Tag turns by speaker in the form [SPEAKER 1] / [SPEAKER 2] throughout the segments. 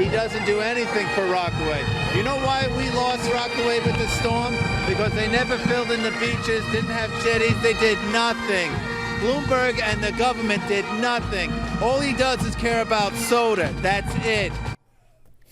[SPEAKER 1] He doesn't do anything for Rockaway. You know why we lost Rockaway with the storm? Because they never filled in the beaches, didn't have jetties, they did nothing. Bloomberg and the government did nothing. All he does is care about soda. That's it.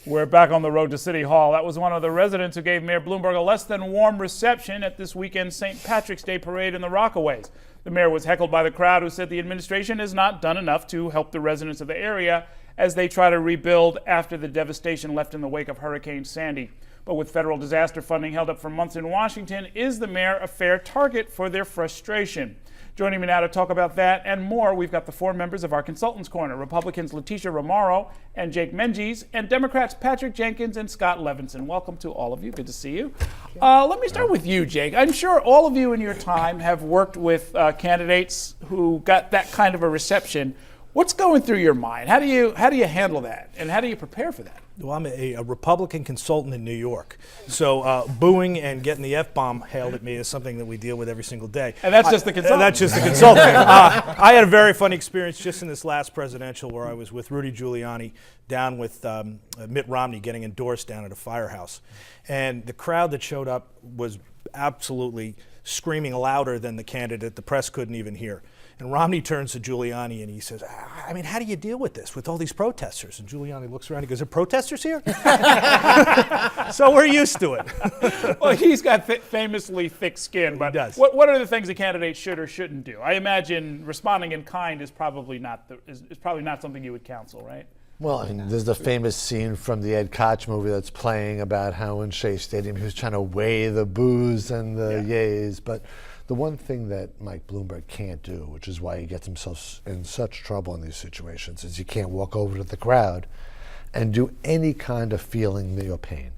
[SPEAKER 2] We're back on the road to City Hall. That was one of the residents who gave Mayor Bloomberg a less than warm reception at this weekend's St. Patrick's Day parade in the Rockaways. The mayor was heckled by the crowd, who said the administration has not done enough to help the residents of the area as they try to rebuild after the devastation left in the wake of Hurricane Sandy. But with federal disaster funding held up for months in Washington, is the mayor a fair target for their frustration? Joining me now to talk about that and more, we've got the four members of our Consultants Corner, Republicans Letitia Romaro and Jake Menges, and Democrats Patrick Jenkins and Scott Levinson. Welcome to all of you. Good to see you. Let me start with you, Jake. I'm sure all of you in your time have worked with candidates who got that kind of a reception. What's going through your mind? How do you handle that, and how do you prepare for that?
[SPEAKER 3] Well, I'm a Republican consultant in New York, so booing and getting the F-bomb hailed at me is something that we deal with every single day.
[SPEAKER 2] And that's just the consultant.
[SPEAKER 3] That's just the consultant. I had a very funny experience just in this last presidential where I was with Rudy Giuliani down with Mitt Romney getting endorsed down at a firehouse. And the crowd that showed up was absolutely screaming louder than the candidate. The press couldn't even hear. And Romney turns to Giuliani and he says, I mean, how do you deal with this, with all these protesters? And Giuliani looks around and goes, are protesters here? So we're used to it.
[SPEAKER 2] Well, he's got famously thick skin, but
[SPEAKER 3] he does.
[SPEAKER 2] What are the things a candidate should or shouldn't do? I imagine responding in kind is probably not something you would counsel, right?
[SPEAKER 4] Well, I mean, there's the famous scene from the Ed Koch movie that's playing about how in Shea Stadium he was trying to weigh the boos and the yays, but the one thing that Mike Bloomberg can't do, which is why he gets himself in such trouble in these situations, is he can't walk over to the crowd and do any kind of feeling your pain.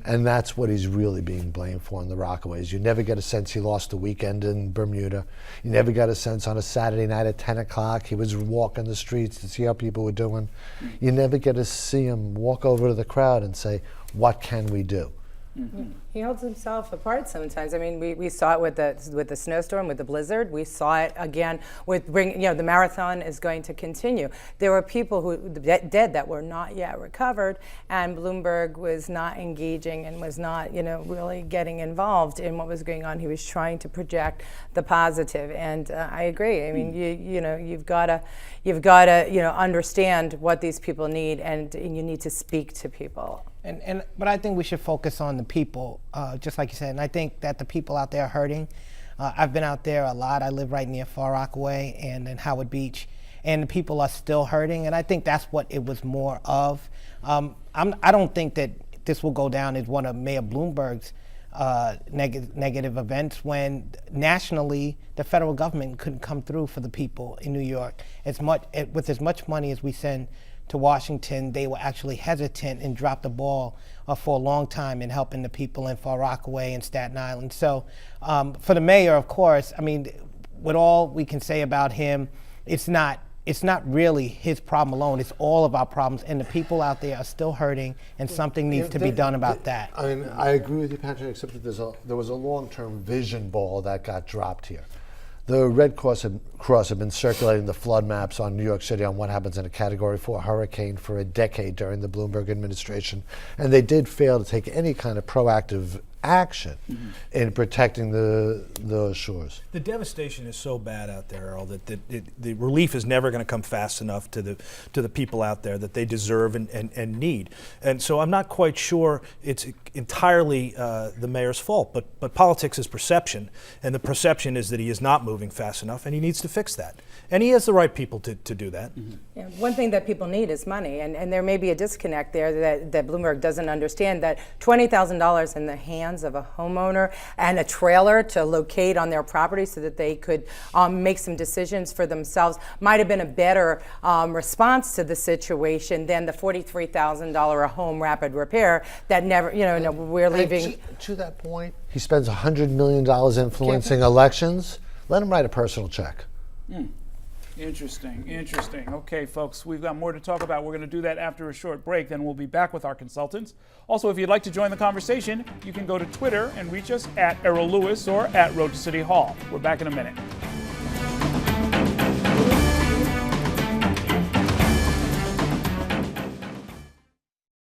[SPEAKER 4] And that's what he's really being blamed for in the Rockaways. You never get a sense he lost the weekend in Bermuda. You never got a sense on a Saturday night at 10 o'clock he was walking the streets to see how people were doing. You never get to see him walk over to the crowd and say, what can we do?
[SPEAKER 5] Mm-hmm. He holds himself apart sometimes. I mean, we saw it with the snowstorm, with the blizzard. We saw it again with the marathon is going to continue. There were people who dead that were not yet recovered, and Bloomberg was not engaging and was not, really getting involved in what was going on. He was trying to project the positive, and I agree. I mean, you've got to understand what these people need, and you need to speak to people.
[SPEAKER 6] But I think we should focus on the people, just like you said. And I think that the people out there are hurting. I've been out there a lot. I live right near Far Rockaway and in Howard Beach, and the people are still hurting. And I think that's what it was more of. I don't think that this will go down as one of Mayor Bloomberg's negative events when nationally the federal government couldn't come through for the people in New York with as much money as we send to Washington. They were actually hesitant and dropped the ball for a long time in helping the people in Far Rockaway and Staten Island. So for the mayor, of course, I mean, with all we can say about him, it's not really his problem alone. It's all of our problems, and the people out there are still hurting, and something needs to be done about that.
[SPEAKER 4] I mean, I agree with you, Patrick, except that there was a long-term vision ball that got dropped here. The Red Cross had been circulating the flood maps on New York City on what happens in a Category 4 hurricane for a decade during the Bloomberg administration, and they did fail to take any kind of proactive action in protecting the shores.
[SPEAKER 3] The devastation is so bad out there, Earl, that the relief is never going to come fast enough to the people out there that they deserve and need. And so I'm not quite sure it's entirely the mayor's fault, but politics is perception, and the perception is that he is not moving fast enough, and he needs to fix that. And he has the right people to do that.
[SPEAKER 5] Yeah, one thing that people need is money, and there may be a disconnect there that Bloomberg doesn't understand, that $20,000 in the hands of a homeowner and a trailer to locate on their property so that they could make some decisions for themselves might have been a better response to the situation than the $43,000 a home rapid repair that never, we're leaving.
[SPEAKER 4] To that point, he spends $100 million influencing elections. Let him write a personal check.
[SPEAKER 2] Interesting. Okay, folks, we've got more to talk about. We're going to do that after a short break. Then we'll be back with our consultants. Also, if you'd like to join the conversation, you can go to Twitter and reach us at Errol Lewis or at Road to City Hall. We're back in a minute.